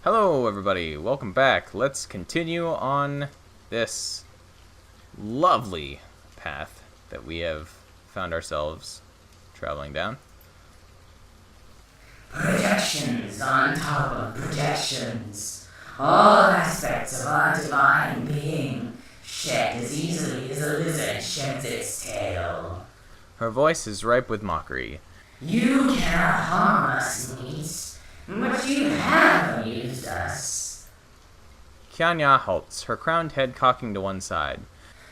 Hello everybody, welcome back. Let's continue on this lovely path that we have found ourselves traveling down. Projections on top of projections. All aspects of our divine being shed as easily as a lizard sheds its tail. Her voice is ripe with mockery. You cannot harm us, niece, but you have amused us. Kianya halts, her crowned head cocking to one side.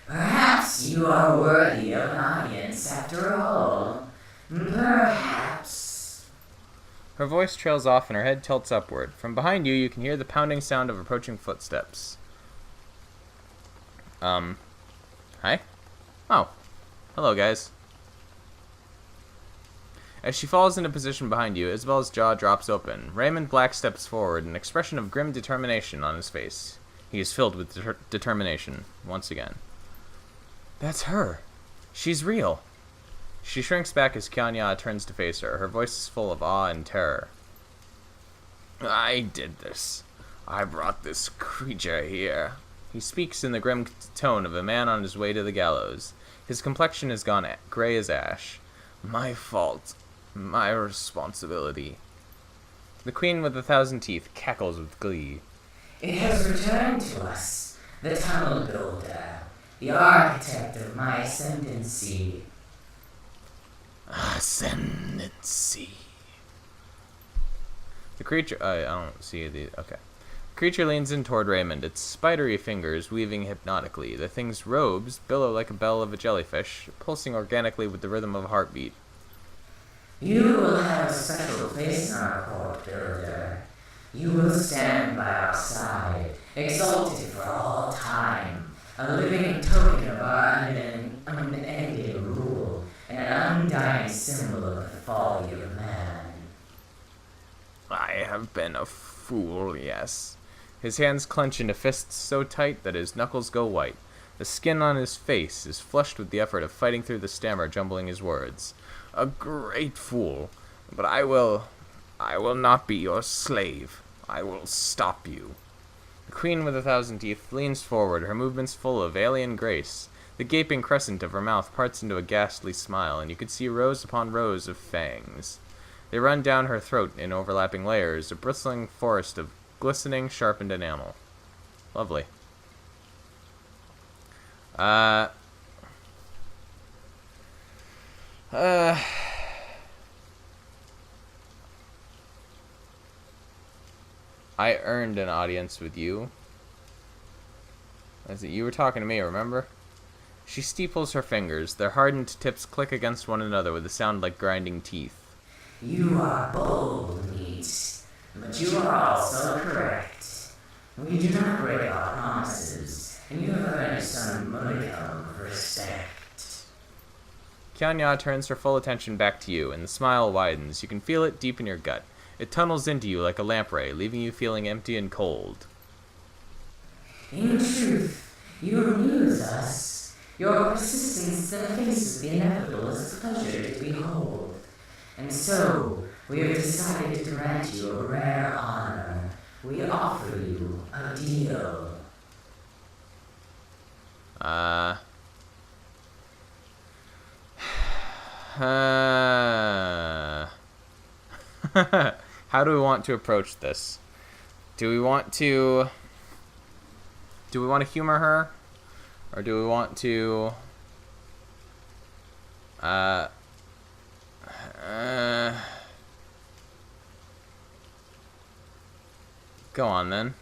Perhaps you are worthy of an audience after all. Perhaps. Her voice trails off and her head tilts upward. From behind you, you can hear the pounding sound of approaching footsteps. Hi? Oh. Hello, guys. As she falls into position behind you, Isabel's jaw drops open. Raymond Black steps forward, an expression of grim determination on his face. He is filled with determination, once again. That's her. She's real. She shrinks back as Kianya turns to face her. Her voice is full of awe and terror. I did this. I brought this creature here. He speaks in the grim tone of a man on his way to the gallows. His complexion has gone gray as ash. My fault. My responsibility. The Queen with 1,000 teeth cackles with glee. It has returned to us, the tunnel builder, the architect of my ascendancy. Ascendancy. The creature... I don't see the... Okay. The creature leans in toward Raymond, its spidery fingers weaving hypnotically. The thing's robes billow like a bell of a jellyfish, pulsing organically with the rhythm of a heartbeat. You will have a special place in our court, builder. You will stand by our side, exalted for all time, a living token of our unending rule, and an undying symbol of the folly of man. I have been a fool, yes. His hands clench into fists so tight that his knuckles go white. The skin on his face is flushed with the effort of fighting through the stammer jumbling his words. A great fool, but I will not be your slave. I will stop you. The Queen with 1,000 teeth leans forward, her movements full of alien grace. The gaping crescent of her mouth parts into a ghastly smile, and you can see rows upon rows of fangs. They run down her throat in overlapping layers, a bristling forest of glistening, sharpened enamel. Lovely. I earned an audience with you. As you were talking to me, remember? She steeples her fingers. Their hardened tips click against one another with a sound like grinding teeth. You are bold, niece, but you are also correct. We do not break our promises, and you have earned some modicum of respect. Kianya turns her full attention back to you, and the smile widens. You can feel it deep in your gut. It tunnels into you like a lamprey, leaving you feeling empty and cold. In truth, you amuse us. Your persistence in the face of the inevitable is a pleasure to behold. And so, we have decided to grant you a rare honor. We offer you a deal. How do we want to approach this? Do we want to humor her? Or do we want to go on then.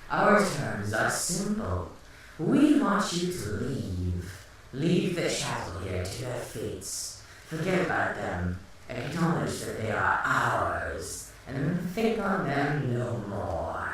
Our terms are simple. We want you to leave. Leave the chattel here to their fates. Forget about them. Acknowledge that they are ours. And then think on them no more.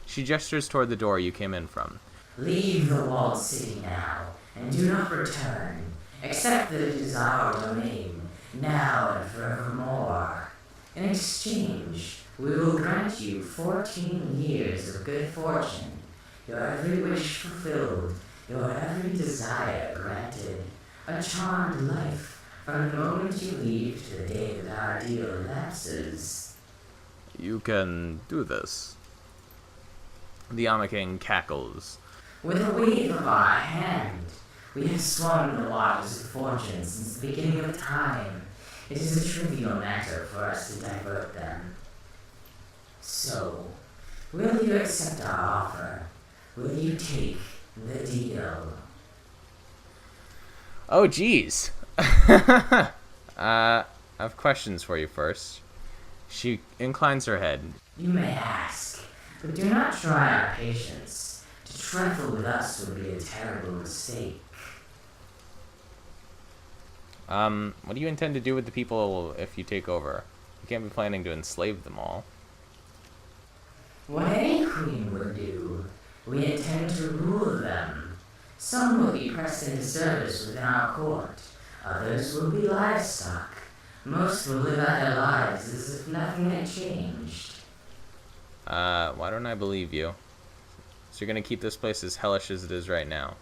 She gestures toward the door you came in from. Leave the walled city now, and do not return. Accept that it is our domain, now and forevermore. In exchange, we will grant you 14 years of good fortune, your every wish fulfilled, your every desire granted, a charmed life from the moment you leave to the day that our deal lapses. You can do this. The Yama King cackles. With a wave of our hand, we have swung the waters of fortune since the beginning of time. It is a trivial matter for us to divert them. So, will you accept our offer? Will you take the deal? Oh, geez. I have questions for you first. She inclines her head. You may ask, but do not try our patience. To trifle with us would be a terrible mistake. What do you intend to do with the people if you take over? You can't be planning to enslave them all. What any queen would do, we intend to rule them. Some will be pressed into service within our court. Others will be livestock. Most will live out their lives as if nothing had changed. Why don't I believe you? So you're gonna keep this place as hellish as it is right now.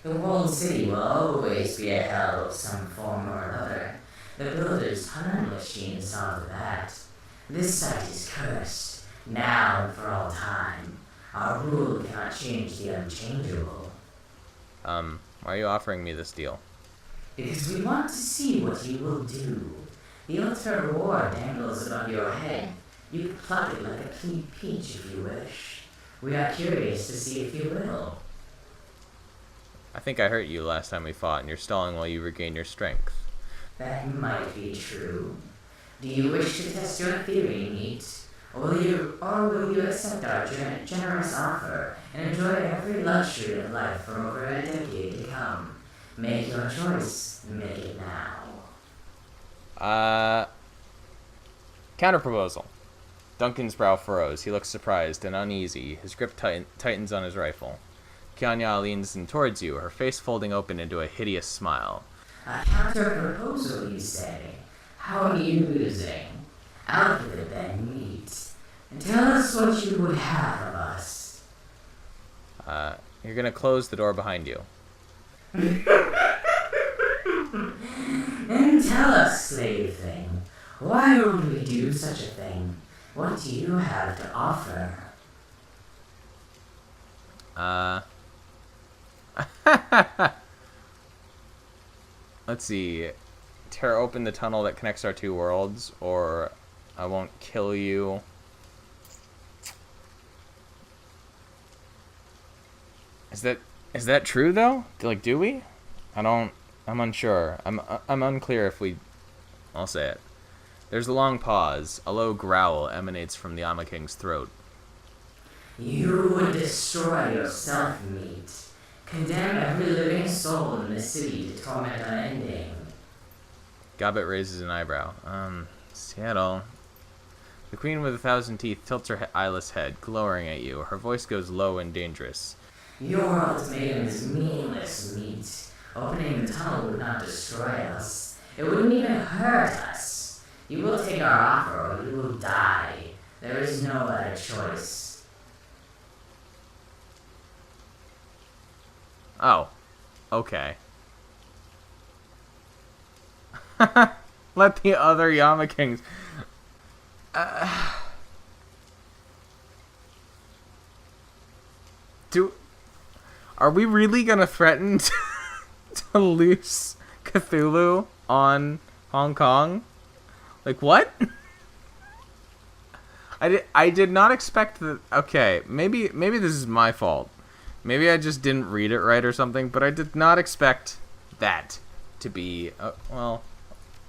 The walled city will always be a hell of some form or another. The builders' tunneling machine saw to that. This site is cursed, now and for all time. Our rule cannot change the unchangeable. Why are you offering me this deal? Because we want to see what you will do. The ultimate reward dangles above your head. You can pluck it like a keen peach if you wish. We are curious to see if you will. I think I hurt you last time we fought, and you're stalling while you regain your strength. That might be true. Do you wish to test your theory, Meat? Or will you accept our generous offer and enjoy every luxury of life for over a decade to come? Make your choice. Make it now. Counterproposal. Duncan's brow furrows. He looks surprised and uneasy. His grip tightens on his rifle. Kianya leans in towards you, her face folding open into a hideous smile. A counter-proposal, you say? How amusing. Out with it then, Meat. And tell us what you would have of us. You're gonna close the door behind you. Then tell us, slave thing, why would we do such a thing? What do you have to offer? Let's see. Tear open the tunnel that connects our two worlds, or I won't kill you. Is that true though? Do we? I'm unsure. I'm unclear if we. I'll say it. There's a long pause. A low growl emanates from the Yama King's throat. You would destroy yourself, Meat. Condemn every living soul in the city to torment unending. Gobbet raises an eyebrow. Seattle. The Queen with 1,000 teeth tilts her eyeless head, glowering at you. Her voice goes low and dangerous. Your ultimatum is meaningless, Meat. Opening the tunnel would not destroy us. It wouldn't even hurt us. You will take our offer or you will die. There is no other choice. Oh. Okay. Let the other Yama Kings... Are we really gonna threaten to loose Cthulhu on Hong Kong? What? I did not expect that. Okay, maybe this is my fault. Maybe I just didn't read it right or something, but I did not expect that to be... well,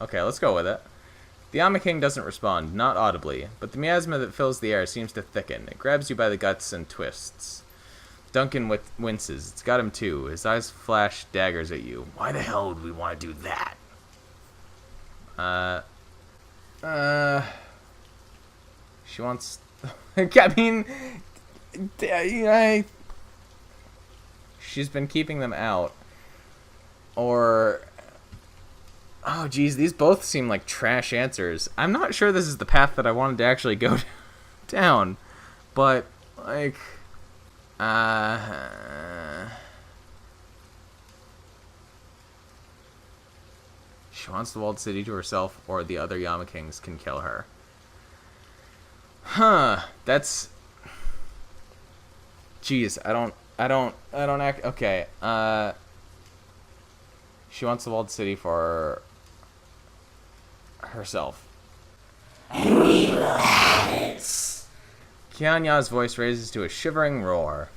okay, let's go with it. The Yama King doesn't respond, not audibly, but the miasma that fills the air seems to thicken. It grabs you by the guts and twists. Duncan winces. It's got him too. His eyes flash daggers at you. Why the hell would we want to do that? She wants... I mean... She's been keeping them out. Or... Oh, geez, these both seem like trash answers. I'm not sure this is the path that I wanted to actually go down. But, she wants the walled city to herself, or the other Yama Kings can kill her. Huh. That's... Jeez, I don't act... Okay, she wants the walled city for herself. And we will have it. Kianya's voice raises to a shivering roar.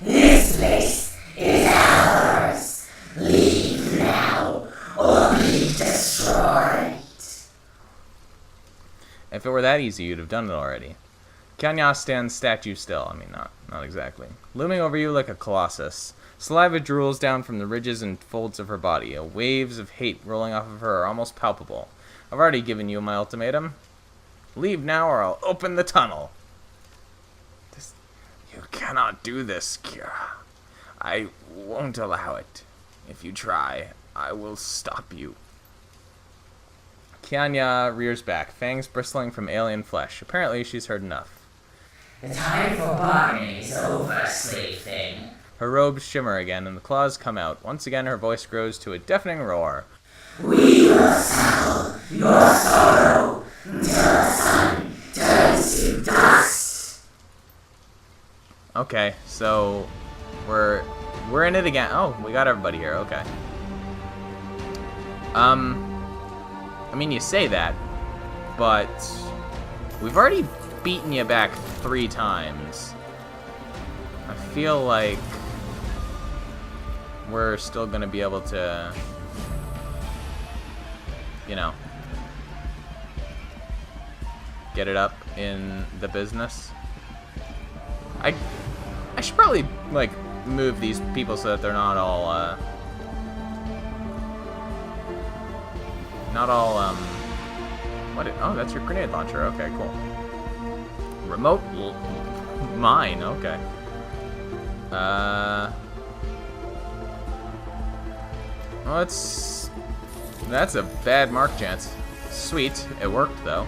This place is ours. Leave now, or be destroyed. If it were that easy, you'd have done it already. Kianya stands statue still. I mean, not exactly. Looming over you like a colossus. Saliva drools down from the ridges and folds of her body. Waves of hate rolling off of her are almost palpable. I've already given you my ultimatum. Leave now or I'll open the tunnel. You cannot do this, Kira. I won't allow it. If you try, I will stop you. Kianya rears back, fangs bristling from alien flesh. Apparently, she's heard enough. The time for bargaining is over, slave thing. Her robes shimmer again, and the claws come out. Once again, her voice grows to a deafening roar. We will settle your sorrow until the sun turns to dust. Okay, so we're in it again. Oh, we got everybody here. Okay. I mean, you say that, but we've already beaten you back 3 times. I feel like we're still gonna be able to, you know, get it up in the business. I should probably, like, move these people so that they're not all, oh, that's your grenade launcher. Okay, cool. Remote mine. Okay. Well, that's a bad mark chance. Sweet, it worked though.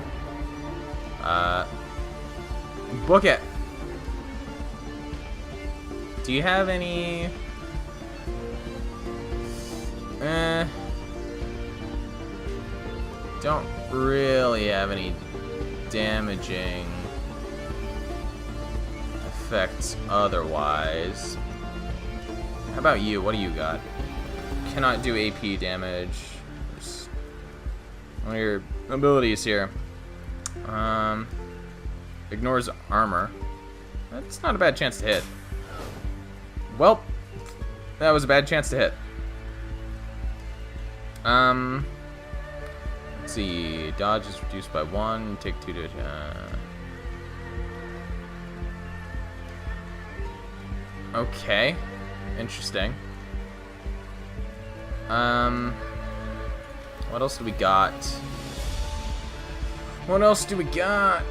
Book it. Do you have any? Don't really have any damaging effects otherwise. How about you? What do you got? Cannot do AP damage. Just one of your abilities here. Ignores armor. That's not a bad chance to hit. Well, that was a bad chance to hit. Let's see. Dodge is reduced by 1. Take 2 to. Okay. Interesting. What else do we got? What else do we got?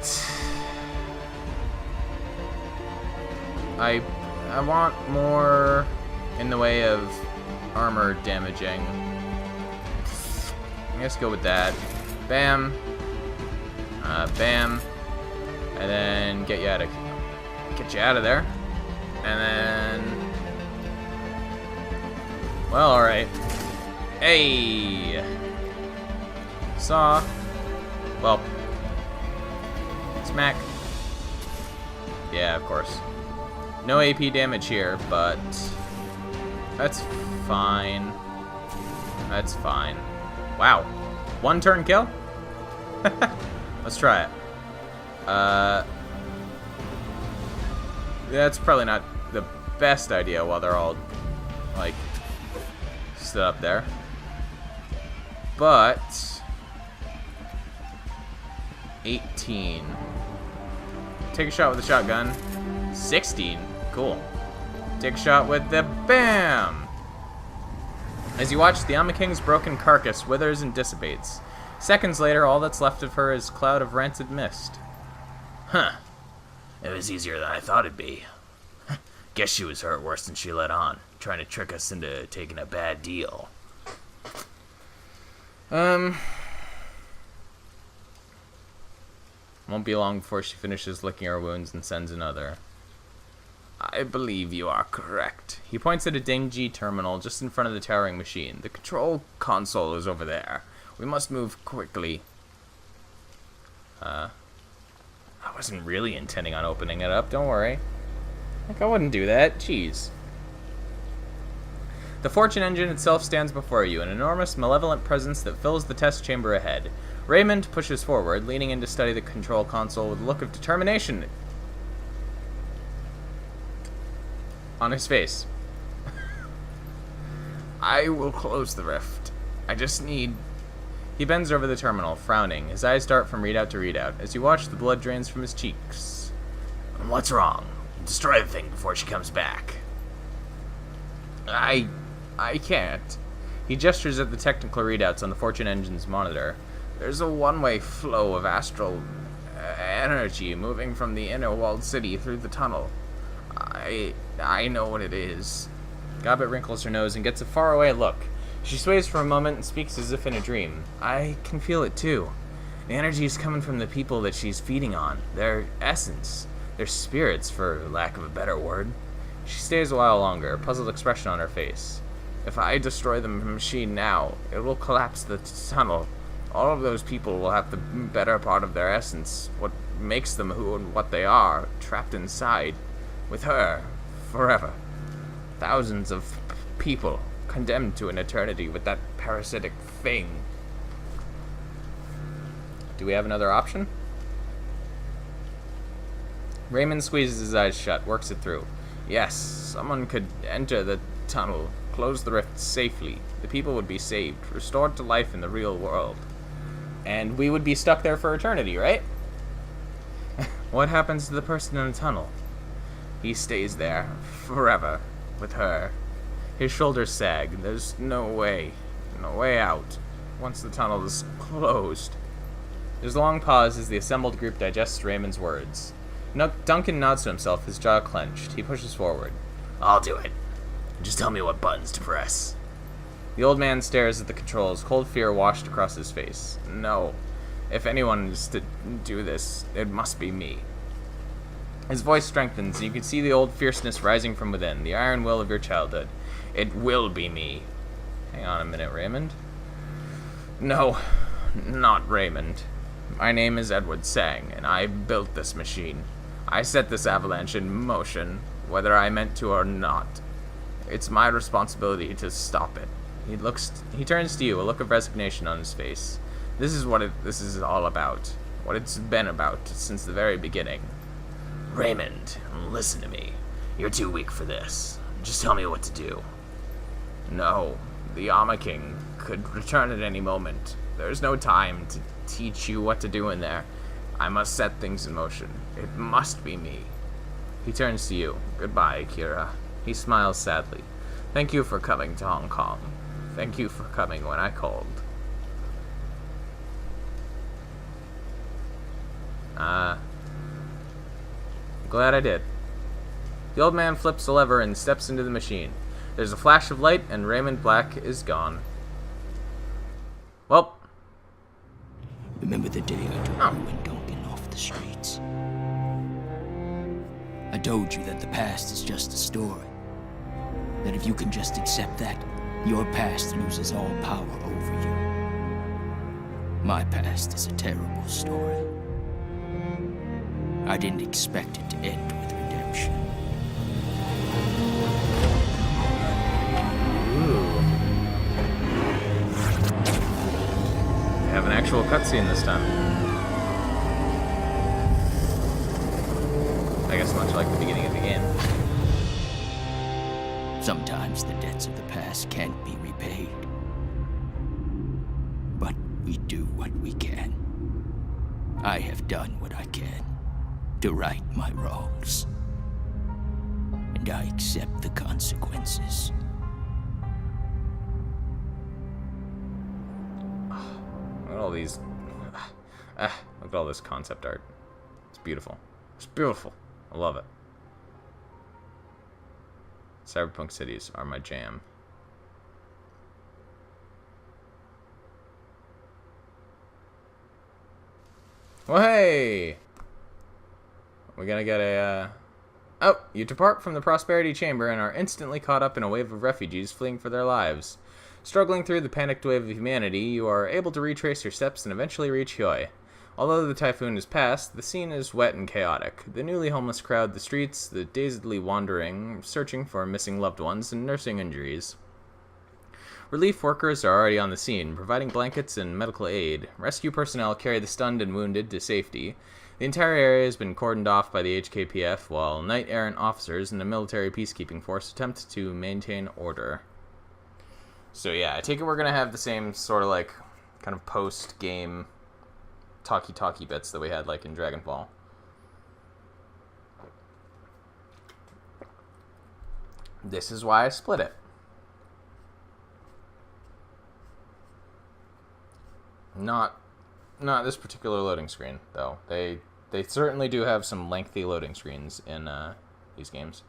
I want more in the way of armor damaging. Let's go with that. Bam. Bam. And then get you out of there. And then, well, all right. Hey. Saw. Well. Smack. Yeah, of course. No AP damage here, but that's fine. That's fine. Wow. 1 turn kill? Let's try it. That's probably not the best idea while they're all, like, stood up there. But 18. Take a shot with the shotgun. 16. Cool. Take a shot with the BAM! As you watch, the Alma King's broken carcass withers and dissipates. Seconds later, all that's left of her is a cloud of rancid mist. Huh. It was easier than I thought it'd be. Guess she was hurt worse than she let on, trying to trick us into taking a bad deal. Won't be long before she finishes licking her wounds and sends another. I believe you are correct. He points at a dingy terminal just in front of the towering machine. The control console is over there. We must move quickly. I wasn't really intending on opening it up, don't worry. Like, I wouldn't do that. Jeez. The fortune engine itself stands before you, an enormous, malevolent presence that fills the test chamber ahead. Raymond pushes forward, leaning in to study the control console with a look of determination on his face. I will close the rift. I just need... He bends over the terminal, frowning. His eyes dart from readout to readout. As you watch, the blood drains from his cheeks. What's wrong? Destroy the thing before she comes back. I can't. He gestures at the technical readouts on the Fortune Engine's monitor. There's a one-way flow of astral energy moving from the inner walled city through the tunnel. I know what it is. Gobbet wrinkles her nose and gets a faraway look. She sways for a moment and speaks as if in a dream. I can feel it too. The energy is coming from the people that she's feeding on. Their essence. Their spirits, for lack of a better word. She stays a while longer, a puzzled expression on her face. If I destroy the machine now, it will collapse the tunnel. All of those people will have the better part of their essence, what makes them who and what they are, trapped inside. With her, forever. Thousands of people condemned to an eternity with that parasitic thing. Do we have another option? Raymond squeezes his eyes shut, works it through. Yes, someone could enter the tunnel, close the rift safely. The people would be saved, restored to life in the real world. And we would be stuck there for eternity, right? What happens to the person in the tunnel? He stays there, forever, with her. His shoulders sag. There's no way out, once the tunnel is closed. There's a long pause as the assembled group digests Raymond's words. Duncan nods to himself, his jaw clenched. He pushes forward. I'll do it. Just tell me what buttons to press. The old man stares at the controls, cold fear washed across his face. No. If anyone is to do this, it must be me. His voice strengthens, and you can see the old fierceness rising from within, the iron will of your childhood. It will be me. Hang on a minute, Raymond. No, not Raymond. My name is Edward Sang, and I built this machine. I set this avalanche in motion, whether I meant to or not. It's my responsibility to stop it. He turns to you, a look of resignation on his face. This is what this is all about. What it's been about since the very beginning. Raymond, listen to me. You're too weak for this. Just tell me what to do. No, the Ama King could return at any moment. There's no time to teach you what to do in there. I must set things in motion. It must be me. He turns to you. Goodbye, Kira. He smiles sadly. Thank you for coming to Hong Kong. Thank you for coming when I called. Glad I did. The old man flips a lever and steps into the machine. There's a flash of light, and Raymond Black is gone. Well. Remember the day I took you and Duncan off the streets? I told you that the past is just a story. That if you can just accept that, your past loses all power over you. My past is a terrible story. I didn't expect it to end with redemption. Ooh. We have an actual cutscene this time. I guess much like the beginning of the game. Sometimes the debts of the past can't be repaid. But we do what we can. I have done what I can to right my wrongs. And I accept the consequences. Look at all these... look at all this concept art. It's beautiful. It's beautiful. I love it. Cyberpunk cities are my jam. Well, hey! We're gonna get a, Oh, you depart from the Prosperity Chamber and are instantly caught up in a wave of refugees fleeing for their lives. Struggling through the panicked wave of humanity, you are able to retrace your steps and eventually reach Hyoi. Although the typhoon has passed, the scene is wet and chaotic. The newly homeless crowd the streets, the dazedly wandering, searching for missing loved ones and nursing injuries. Relief workers are already on the scene, providing blankets and medical aid. Rescue personnel carry the stunned and wounded to safety. The entire area has been cordoned off by the HKPF, while knight-errant officers and a military peacekeeping force attempt to maintain order. So yeah, I take it we're going to have the same sort of like kind of post-game talkie bits that we had like in Dragonfall. This is why I split it. Not this particular loading screen, though. They certainly do have some lengthy loading screens in these games.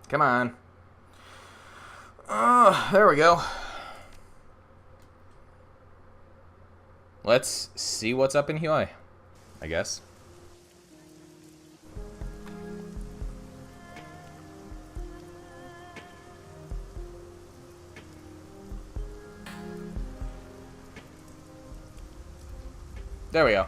Come on. Oh, there we go. Let's see what's up in Huey, I guess. There we go.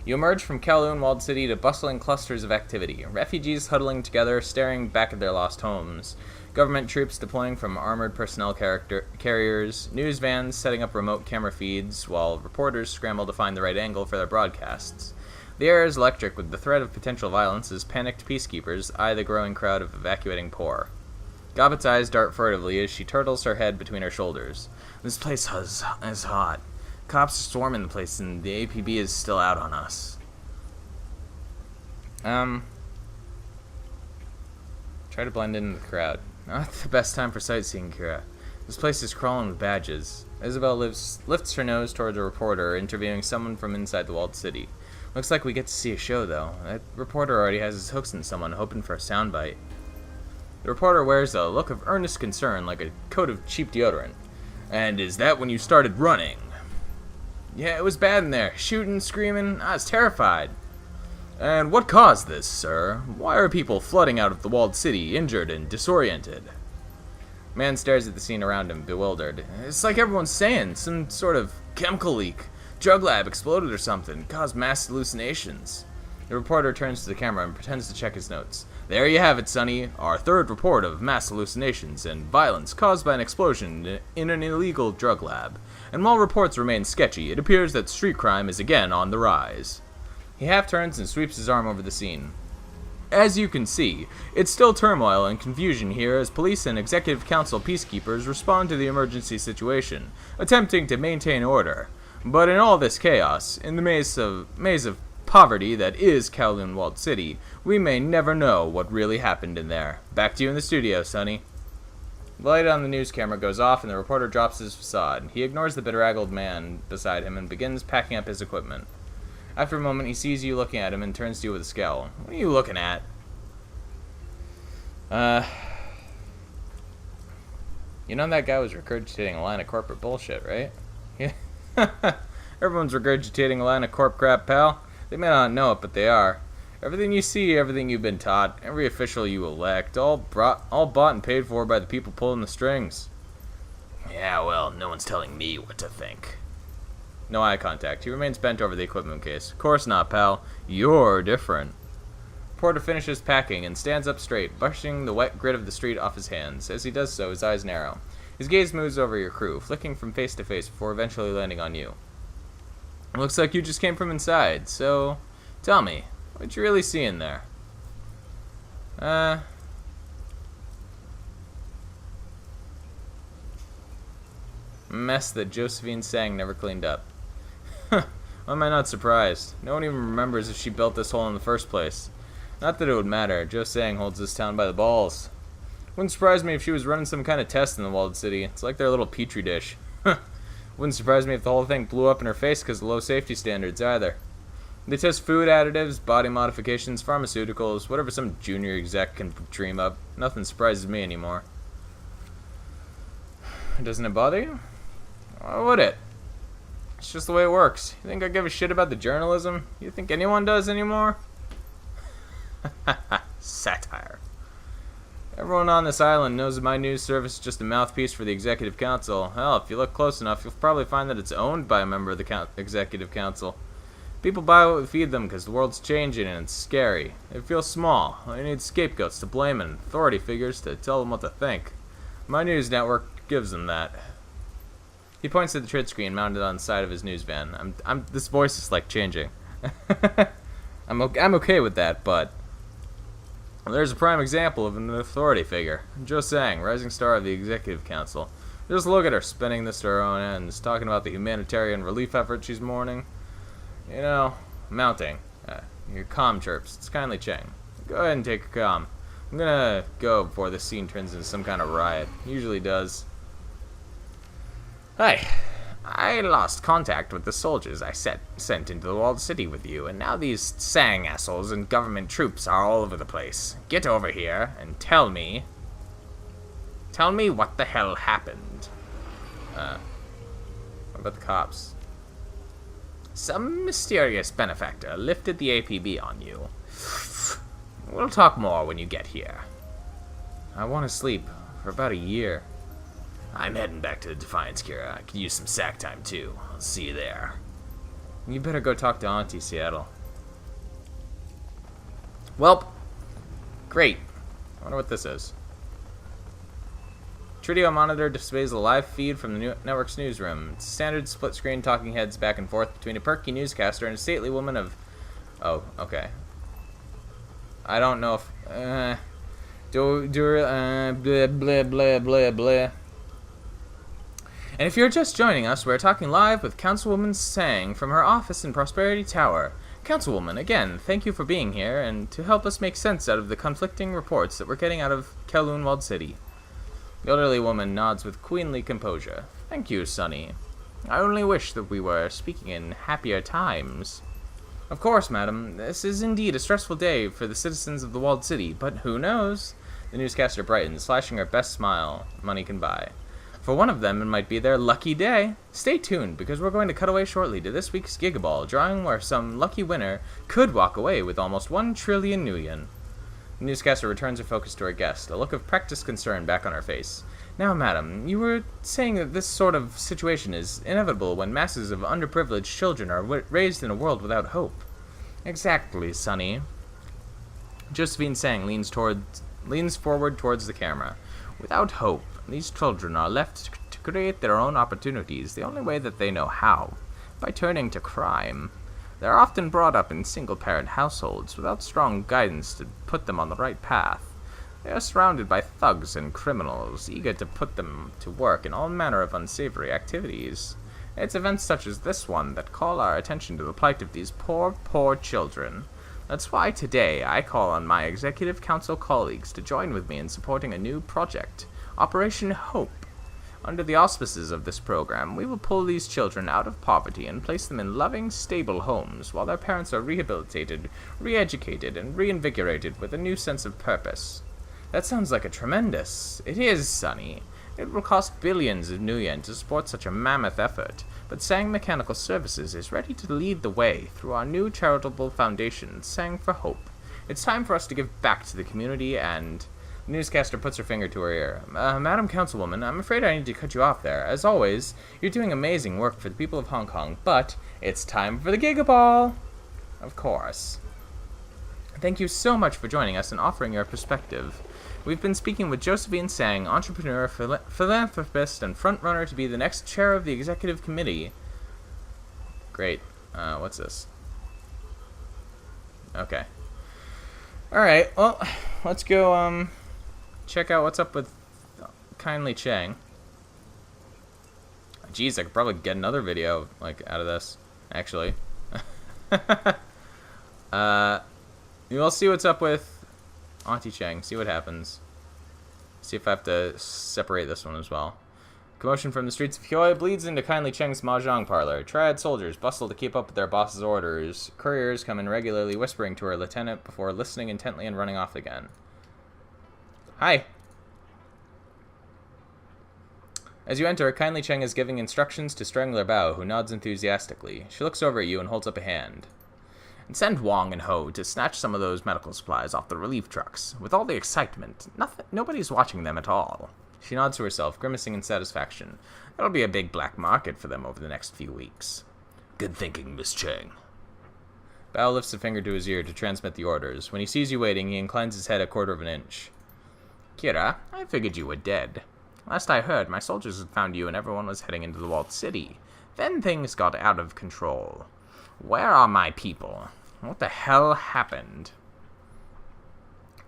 You emerge from Kowloon walled city to bustling clusters of activity. Refugees huddling together, staring back at their lost homes. Government troops deploying from armored personnel carriers. News vans setting up remote camera feeds, while reporters scramble to find the right angle for their broadcasts. The air is electric with the threat of potential violence as panicked peacekeepers eye the growing crowd of evacuating poor. Gobbet's eyes dart furtively as she turtles her head between her shoulders. This place is hot. Cops are swarming the place, and the APB is still out on us. Try to blend into the crowd. Not the best time for sightseeing, Kira. This place is crawling with badges. Isabel lifts her nose towards a reporter, interviewing someone from inside the walled city. Looks like we get to see a show, though. That reporter already has his hooks in someone, hoping for a soundbite. The reporter wears a look of earnest concern, like a coat of cheap deodorant. And is that when you started running? Yeah, it was bad in there. Shooting, screaming. I was terrified. And what caused this, sir? Why are people flooding out of the walled city, injured and disoriented? Man stares at the scene around him, bewildered. It's like everyone's saying, some sort of chemical leak. Drug lab exploded or something, caused mass hallucinations. The reporter turns to the camera and pretends to check his notes. There you have it, Sonny. Our third report of mass hallucinations and violence caused by an explosion in an illegal drug lab. And while reports remain sketchy, it appears that street crime is again on the rise. He half turns and sweeps his arm over the scene. As you can see, it's still turmoil and confusion here as police and executive council peacekeepers respond to the emergency situation, attempting to maintain order. But in all this chaos, in the maze of poverty that is Kowloon Walled City, we may never know what really happened in there. Back to you in the studio, Sonny. The light on the news camera goes off and the reporter drops his facade. He ignores the bedraggled man beside him and begins packing up his equipment. After a moment, he sees you looking at him and turns to you with a scowl. What are you looking at? You know that guy was regurgitating a line of corporate bullshit, right? Yeah. Everyone's regurgitating a line of corp crap, pal. They may not know it, but they are. Everything you see, everything you've been taught, every official you elect, all bought and paid for by the people pulling the strings. Yeah, well, no one's telling me what to think. No eye contact. He remains bent over the equipment case. Of course not, pal. You're different. Porter finishes packing and stands up straight, brushing the wet grit of the street off his hands. As he does so, his eyes narrow. His gaze moves over your crew, flicking from face to face before eventually landing on you. It looks like you just came from inside, so tell me, what you really see in there? Mess that Josephine Sang never cleaned up. Why am I not surprised? No one even remembers if she built this hole in the first place. Not that it would matter. Jo Sang holds this town by the balls. Wouldn't surprise me if she was running some kind of test in the walled city. It's like their little petri dish. Wouldn't surprise me if the whole thing blew up in her face because of low safety standards either. They test food additives, body modifications, pharmaceuticals, whatever some junior exec can dream up. Nothing surprises me anymore. Doesn't it bother you? Why would it? It's just the way it works. You think I give a shit about the journalism? You think anyone does anymore? Satire. Everyone on this island knows that my news service is just a mouthpiece for the Executive Council. Hell, if you look close enough, you'll probably find that it's owned by a member of the Executive Council. People buy what we feed them because the world's changing and it's scary. They feel small. They need scapegoats to blame and authority figures to tell them what to think. My news network gives them that. He points to the trid screen mounted on the side of his news van. This voice is like changing. I'm okay with that, but there's a prime example of an authority figure. Jo Sang, rising star of the Executive Council. Just look at her, spinning this to her own ends, talking about the humanitarian relief effort she's mourning. You know, mounting. Your comm chirps. It's kindly Cheng. Go ahead and take a comm. I'm gonna go before this scene turns into some kind of riot. Usually does. Hi. I lost contact with the soldiers I sent into the walled city with you, and now these Sang assholes and government troops are all over the place. Get over here and tell me what the hell happened. What about the cops? Some mysterious benefactor lifted the APB on you. We'll talk more when you get here. I want to sleep for about a year. I'm heading back to the Defiance Cure. I could use some sack time too. I'll see you there. You better go talk to Auntie Seattle. Welp. Great. I wonder what this is. Tridio monitor displays a live feed from the network's newsroom. It's standard split-screen talking heads back and forth between a perky newscaster and a stately woman of... Oh, okay. I don't know if... blah, blah, blah, blah, blah. And if you're just joining us, we're talking live with Councilwoman Sang from her office in Prosperity Tower. Councilwoman, again, thank you for being here and to help us make sense out of the conflicting reports that we're getting out of Kowloon Walled City. The elderly woman nods with queenly composure. Thank you, Sonny. I only wish that we were speaking in happier times. Of course, madam, this is indeed a stressful day for the citizens of the Walled City, but who knows? The newscaster brightens, flashing her best smile money can buy. For one of them, it might be their lucky day. Stay tuned, because we're going to cut away shortly to this week's Gigaball, drawing where some lucky winner could walk away with almost 1 trillion nuyen. The newscaster returns her focus to her guest, a look of practiced concern back on her face. Now, madam, you were saying that this sort of situation is inevitable when masses of underprivileged children are raised in a world without hope. Exactly, Sonny. Josephine Sang leans forward towards the camera. Without hope, these children are left to create their own opportunities the only way that they know how, by turning to crime. They are often brought up in single-parent households without strong guidance to put them on the right path. They are surrounded by thugs and criminals, eager to put them to work in all manner of unsavory activities. It's events such as this one that call our attention to the plight of these poor, poor children. That's why today I call on my Executive Council colleagues to join with me in supporting a new project, Operation Hope. Under the auspices of this program, we will pull these children out of poverty and place them in loving, stable homes while their parents are rehabilitated, re-educated, and reinvigorated with a new sense of purpose. That sounds like a tremendous... It is, Sonny. It will cost billions of nuyen to support such a mammoth effort, but Sang Mechanical Services is ready to lead the way through our new charitable foundation, Sang for Hope. It's time for us to give back to the community and... The newscaster puts her finger to her ear. Madam Councilwoman, I'm afraid I need to cut you off there. As always, you're doing amazing work for the people of Hong Kong, but it's time for the Gigaball! Of course. Thank you so much for joining us and offering your perspective. We've been speaking with Josephine Sang, entrepreneur, philanthropist, and frontrunner to be the next chair of the executive committee. Great. What's this? Okay. Alright, well, let's go, check out what's up with Kindly Chang. Jeez, I could probably get another video, like, out of this, actually. We'll see what's up with Auntie Chang, see what happens. See if I have to separate this one as well. Commotion from the streets of Hoi bleeds into Kindly Cheng's mahjong parlor. Triad soldiers bustle to keep up with their boss's orders. Couriers come in regularly, whispering to her lieutenant before listening intently and running off again. Hi. As you enter, Kindly Cheng is giving instructions to Strangler Bao, who nods enthusiastically. She looks over at you and holds up a hand. And send Wong and Ho to snatch some of those medical supplies off the relief trucks. With all the excitement, nobody's watching them at all. She nods to herself, grimacing in satisfaction. There'll be a big black market for them over the next few weeks. Good thinking, Miss Chang. Bao lifts a finger to his ear to transmit the orders. When he sees you waiting, he inclines his head a quarter of an inch. Kira, I figured you were dead. Last I heard, my soldiers had found you and everyone was heading into the walled city. Then things got out of control. Where are my people? What the hell happened?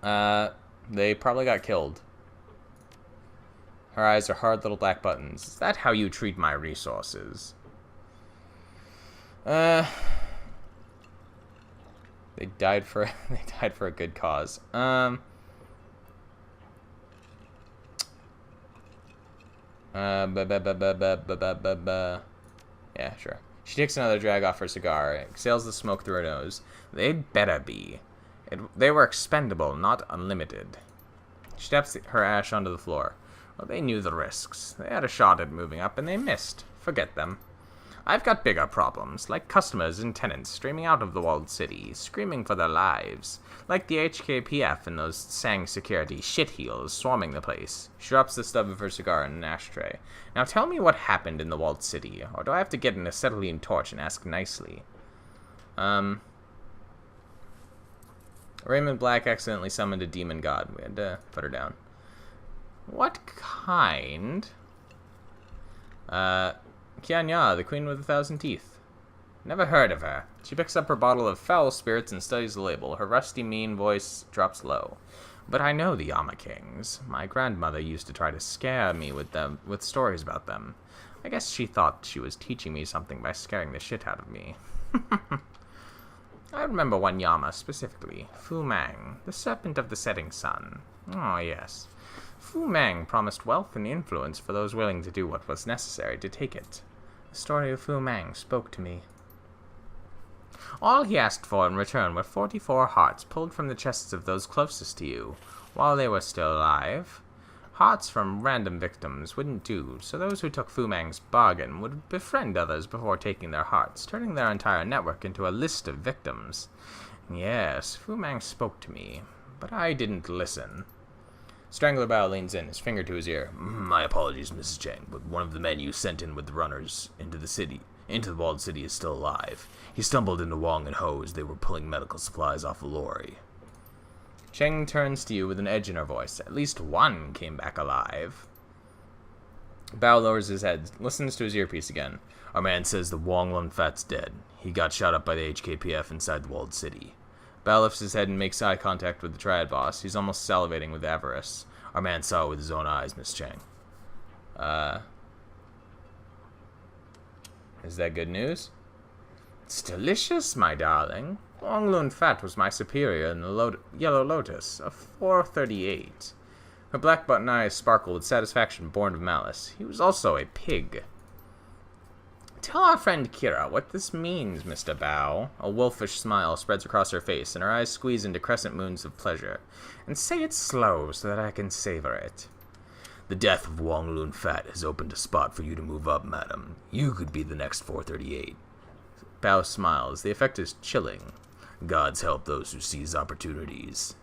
They probably got killed. Her eyes are hard little black buttons. Is that how you treat my resources? They died for a good cause. Yeah, sure. She takes another drag off her cigar, exhales the smoke through her nose. They'd better be. They were expendable, not unlimited. She taps her ash onto the floor. Well, they knew the risks. They had a shot at moving up, and they missed. Forget them. I've got bigger problems, like customers and tenants streaming out of the walled city, screaming for their lives. Like the HKPF and those Sang security shitheels swarming the place. She drops the stub of her cigar in an ashtray. Now tell me what happened in the walled city, or do I have to get an acetylene torch and ask nicely? Raymond Black accidentally summoned a demon god. We had to put her down. What kind? Kianya, the queen with 1,000 teeth. Never heard of her. She picks up her bottle of foul spirits and studies the label. Her rusty, mean voice drops low. But I know the Yama Kings. My grandmother used to try to scare me with stories about them. I guess she thought she was teaching me something by scaring the shit out of me. I remember one Yama specifically. Fu Mang, the serpent of the setting sun. Oh, yes. Fu Mang promised wealth and influence for those willing to do what was necessary to take it. The story of Fu Mang spoke to me. All he asked for in return were 44 hearts pulled from the chests of those closest to you, while they were still alive. Hearts from random victims wouldn't do, so those who took Fu Mang's bargain would befriend others before taking their hearts, turning their entire network into a list of victims. Yes, Fu Mang spoke to me, but I didn't listen. Strangler Bao leans in, his finger to his ear. My apologies, Mrs. Chang, but one of the men you sent in with the runners into the walled city is still alive. He stumbled into Wong and Ho as they were pulling medical supplies off a lorry. Cheng turns to you with an edge in her voice. At least one came back alive. Bao lowers his head, listens to his earpiece again. Our man says the Wong Lun Fat's dead. He got shot up by the HKPF inside the walled city. Bao lifts his head and makes eye contact with the Triad boss. He's almost salivating with avarice. Our man saw it with his own eyes, Miss Chang. Is that good news? It's delicious, my darling. Wong Lun Fat was my superior in the Yellow Lotus, a 438. Her black button eyes sparkle with satisfaction born of malice. He was also a pig. Tell our friend Kira what this means, Mr. Bao. A wolfish smile spreads across her face, and her eyes squeeze into crescent moons of pleasure. And say it slow so that I can savor it. The death of Wong Lun Fat has opened a spot for you to move up, madam. You could be the next 438. Bao smiles. The effect is chilling. Gods help those who seize opportunities.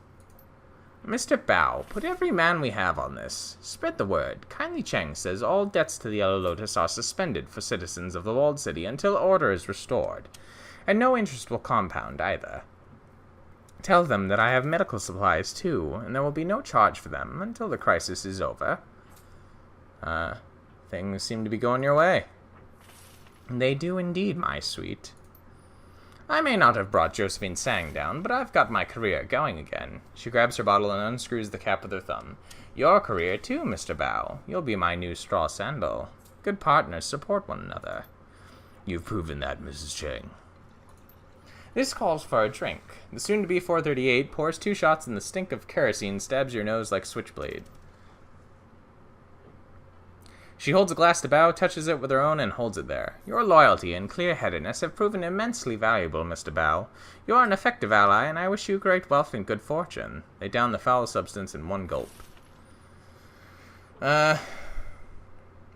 Mr. Bao, put every man we have on this. Spread the word. Kindly Cheng says all debts to the Yellow Lotus are suspended for citizens of the walled city until order is restored. And no interest will compound either. Tell them that I have medical supplies too, and there will be no charge for them until the crisis is over. Things seem to be going your way. They do indeed, my sweet. I may not have brought Josephine Sang down, but I've got my career going again. She grabs her bottle and unscrews the cap with her thumb. Your career too, Mr. Bao. You'll be my new straw sandal. Good partners support one another. You've proven that, Mrs. Chang. This calls for a drink. The soon-to-be 438 pours 2 shots and the stink of kerosene stabs your nose like switchblade. She holds a glass to Bao, touches it with her own, and holds it there. Your loyalty and clear-headedness have proven immensely valuable, Mr. Bao. You are an effective ally, and I wish you great wealth and good fortune. They down the foul substance in one gulp.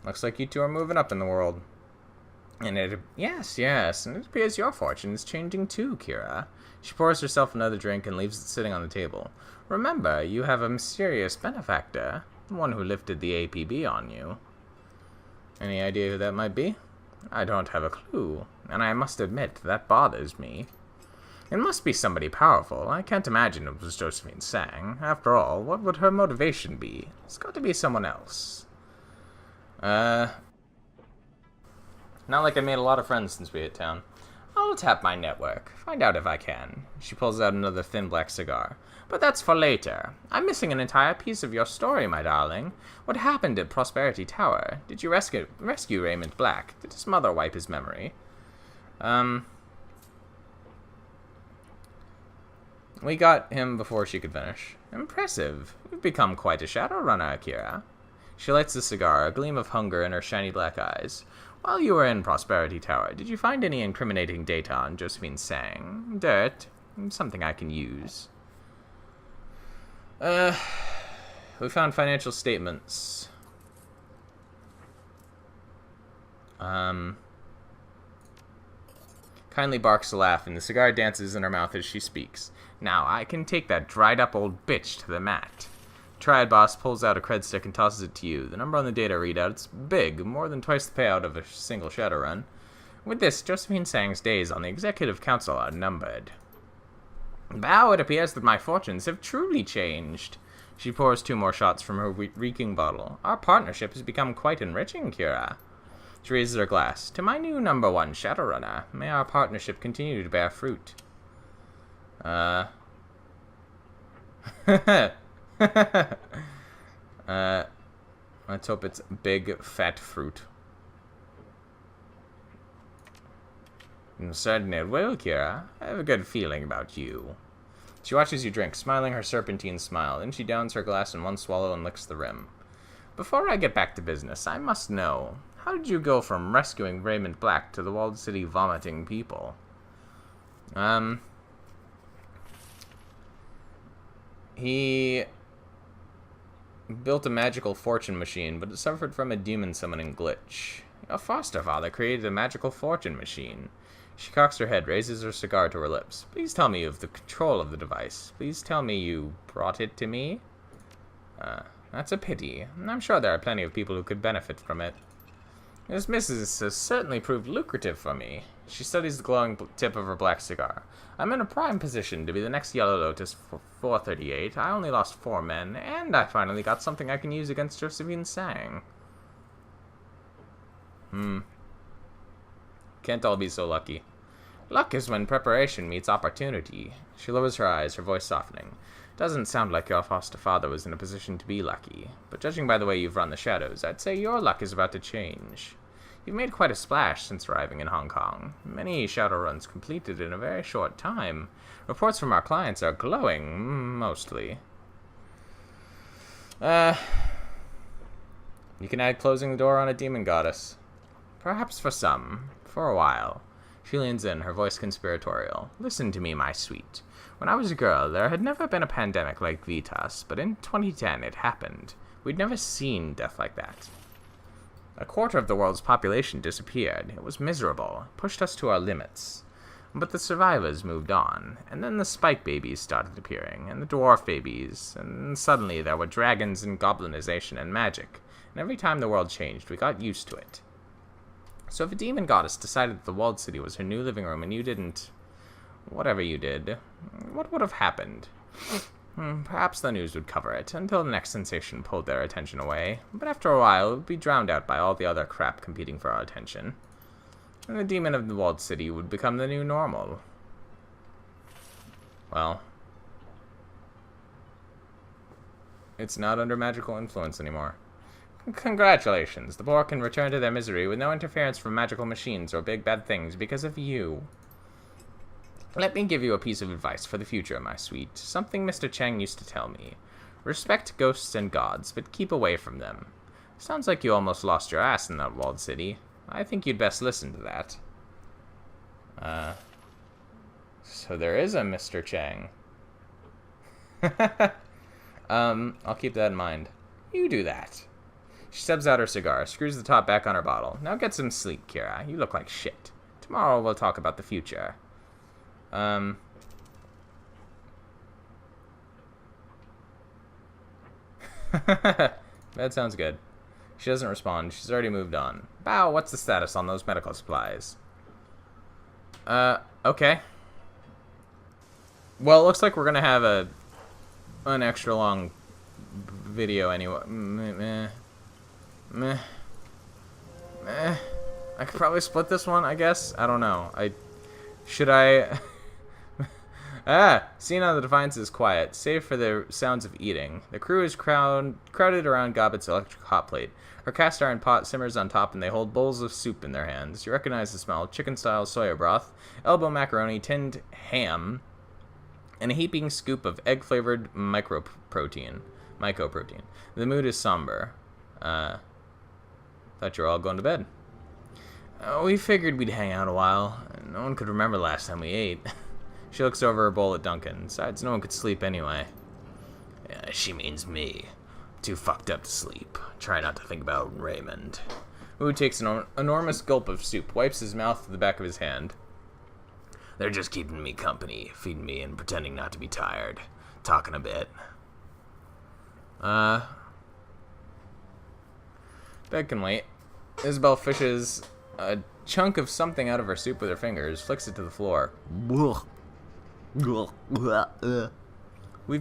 Looks like you two are moving up in the world. Yes, and it appears your fortune is changing too, Kira. She pours herself another drink and leaves it sitting on the table. Remember, you have a mysterious benefactor, the one who lifted the APB on you. Any idea who that might be? I don't have a clue, and I must admit that bothers me. It must be somebody powerful. I can't imagine it was Josephine Sang. After all, what would her motivation be? It's got to be someone else. Not like I made a lot of friends since we hit town. I'll tap my network, find out if I can. She pulls out another thin black cigar. But that's for later. I'm missing an entire piece of your story, my darling. What happened at Prosperity Tower? Did you rescue Raymond Black? Did his mother wipe his memory? We got him before she could finish. Impressive. You've become quite a Shadowrunner, Akira. She lights the cigar, a gleam of hunger in her shiny black eyes. While you were in Prosperity Tower, did you find any incriminating data on Josephine Sang? Dirt? Something I can use. We found financial statements. Kindly barks a laugh, and the cigar dances in her mouth as she speaks. Now, I can take that dried-up old bitch to the mat. Triad Boss pulls out a cred stick and tosses it to you. The number on the data readout's big, more than twice the payout of a single Shadowrun. With this, Josephine Sang's days on the Executive Council are numbered. Now it appears that my fortunes have truly changed. She pours 2 more shots from her reeking bottle. Our partnership has become quite enriching, Kira. She raises her glass. To my new number 1 Shadowrunner, may our partnership continue to bear fruit. Let's hope it's big, fat fruit. I'm certain it will, Kira. I have a good feeling about you. She watches you drink, smiling her serpentine smile. Then she downs her glass in one swallow and licks the rim. Before I get back to business, I must know, how did you go from rescuing Raymond Black to the walled city vomiting people? He built a magical fortune machine, but it suffered from a demon summoning glitch. Your foster father created a magical fortune machine. She cocks her head, raises her cigar to her lips. Please tell me you have the control of the device. Please tell me you brought it to me. That's a pity. I'm sure there are plenty of people who could benefit from it. This business has certainly proved lucrative for me. She studies the glowing tip of her black cigar. I'm in a prime position to be the next Yellow Lotus for 438. I only lost 4 men, and I finally got something I can use against Josephine Sang. Can't all be so lucky. Luck is when preparation meets opportunity. She lowers her eyes, her voice softening. Doesn't sound like your foster father was in a position to be lucky, but judging by the way you've run the shadows, I'd say your luck is about to change. You've made quite a splash since arriving in Hong Kong. Many Shadowruns completed in a very short time. Reports from our clients are glowing, mostly. You can add closing the door on a demon goddess. Perhaps for some. For a while. She leans in, her voice conspiratorial. Listen to me, my sweet. When I was a girl, there had never been a pandemic like Vitas, but in 2010 it happened. We'd never seen death like that. A quarter of the world's population disappeared. It was miserable. It pushed us to our limits. But the survivors moved on, and then the spike babies started appearing, and the dwarf babies, and suddenly there were dragons and goblinization and magic, and every time the world changed, we got used to it. So if a demon goddess decided that the walled city was her new living room and you didn't... whatever you did, what would have happened? Perhaps the news would cover it, until the next sensation pulled their attention away, but after a while it would be drowned out by all the other crap competing for our attention. And the demon of the walled city would become the new normal. Well, it's not under magical influence anymore. Congratulations, the poor can return to their misery with no interference from magical machines or big bad things because of you. Let me give you a piece of advice for the future, my sweet. Something Mr. Cheng used to tell me. Respect ghosts and gods, but keep away from them. Sounds like you almost lost your ass in that walled city. I think you'd best listen to that. So there is a Mr. Cheng. I'll keep that in mind. You do that. She stubs out her cigar, screws the top back on her bottle. Now get some sleep, Kira. You look like shit. Tomorrow we'll talk about the future. That sounds good. She doesn't respond. She's already moved on. Bow, what's the status on those medical supplies? Okay. Well, it looks like we're gonna have an extra long video anyway. Meh. I could probably split this one, I guess. I don't know. Should I? Scene on the Defiance is quiet, save for the sounds of eating. The crew is crowded around Gobbet's electric hot plate. Her cast iron pot simmers on top, and they hold bowls of soup in their hands. You recognize the smell: chicken-style soya broth, elbow macaroni, tinned ham, and a heaping scoop of egg-flavored mycoprotein. The mood is somber. Thought you were all going to bed. We figured we'd hang out a while. No one could remember last time we ate. She looks over her bowl at Duncan. Besides, no one could sleep anyway. Yeah, she means me. Too fucked up to sleep. Try not to think about Raymond. Wu takes an enormous gulp of soup, wipes his mouth with the back of his hand. They're just keeping me company, feeding me and pretending not to be tired. Talking a bit. Bed can wait. Isabel fishes a chunk of something out of her soup with her fingers, flicks it to the floor. We've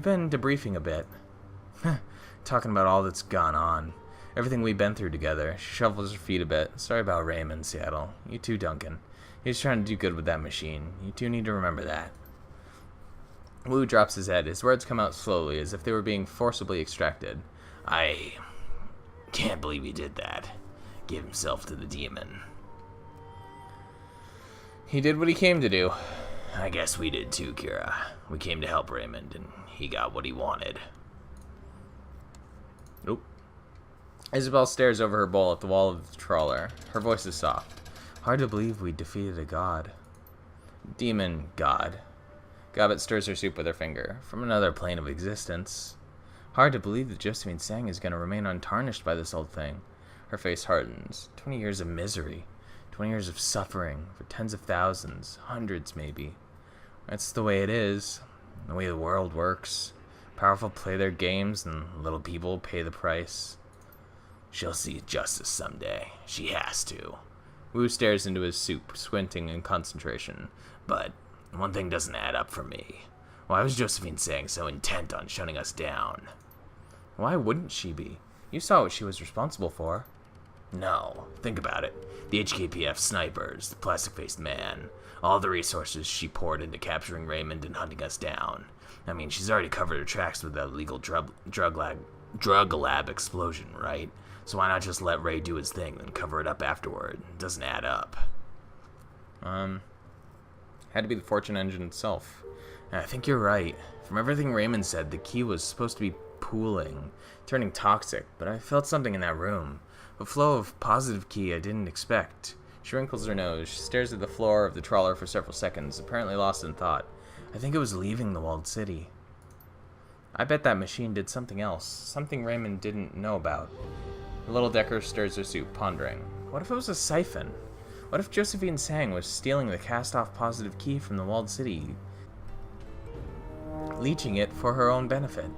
been debriefing a bit. Talking about all that's gone on. Everything we've been through together. She shuffles her feet a bit. Sorry about Raymond, Seattle. You too, Duncan. He's trying to do good with that machine. You two need to remember that. Wu drops his head. His words come out slowly, as if they were being forcibly extracted. I can't believe he did that. Give himself to the demon. He did what he came to do. I guess we did too, Kira. We came to help Raymond, and he got what he wanted. Nope. Isabel stares over her bowl at the wall of the trawler. Her voice is soft. Hard to believe we defeated a god. Demon god. Gobbet stirs her soup with her finger. From another plane of existence. Hard to believe that Josephine Sang is going to remain untarnished by this old thing. Her face hardens. 20 years of misery. 20 years of suffering for tens of thousands, hundreds maybe. That's the way it is. The way the world works. Powerful play their games and little people pay the price. She'll see justice someday. She has to. Wu stares into his soup, squinting in concentration. But one thing doesn't add up for me. Why was Josephine Sang so intent on shutting us down? Why wouldn't she be? You saw what she was responsible for. No, think about it. The HKPF snipers, the plastic-faced man, all the resources she poured into capturing Raymond and hunting us down. I mean, she's already covered her tracks with that illegal drug lab explosion, right? So why not just let Ray do his thing, then cover it up afterward? It doesn't add up. Had to be the Fortune engine itself. I think you're right. From everything Raymond said, the key was supposed to be pooling, turning toxic, but I felt something in that room. A flow of positive key I didn't expect. She wrinkles her nose, stares at the floor of the trawler for several seconds, apparently lost in thought. I think it was leaving the walled city. I bet that machine did something else, something Raymond didn't know about. The little Decker stirs her soup, pondering. What if it was a siphon? What if Josephine Sang was stealing the cast-off positive key from the walled city, leeching it for her own benefit?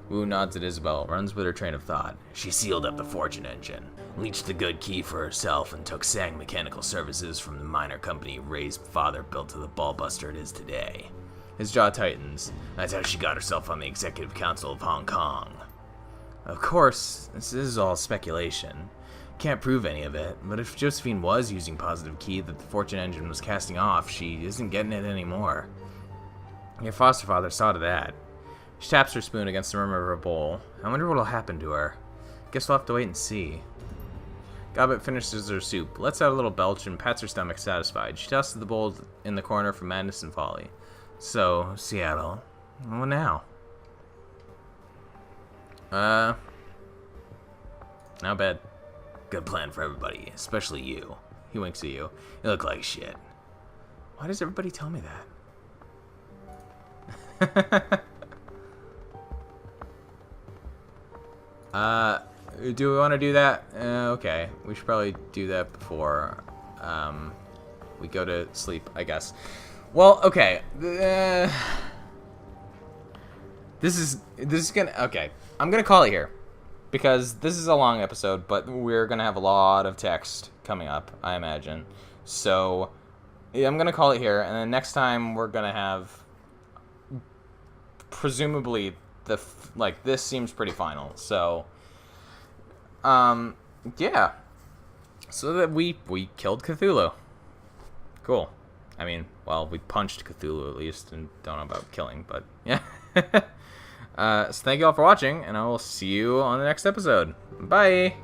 Wu nods at Isabel, runs with her train of thought. She sealed up the Fortune engine, leached the good key for herself, and took Sang Mechanical Services from the minor company Ray's father built to the ballbuster it is today. His jaw tightens. That's how she got herself on the Executive Council of Hong Kong. Of course, this is all speculation. Can't prove any of it, but if Josephine was using positive key that the Fortune engine was casting off, she isn't getting it anymore. Your foster father saw to that. She taps her spoon against the rim of her bowl. I wonder what'll happen to her. Guess we'll have to wait and see. Gobbet finishes her soup, lets out a little belch, and pats her stomach satisfied. She tosses the bowl in the corner for madness and folly. So, Seattle, what now? Now bed. Good plan for everybody, especially you. He winks at you. You look like shit. Why does everybody tell me that? Do we want to do that? Okay, we should probably do that before we go to sleep, I guess. Well, okay. This is gonna... Okay, I'm gonna call it here. Because this is a long episode, but we're gonna have a lot of text coming up, I imagine. So, yeah, I'm gonna call it here, and then next time we're gonna have... Presumably, this seems pretty final, so... yeah. So that we killed Cthulhu. Cool. I mean, well, we punched Cthulhu at least, and don't know about killing, but yeah. So thank you all for watching, and I will see you on the next episode. Bye!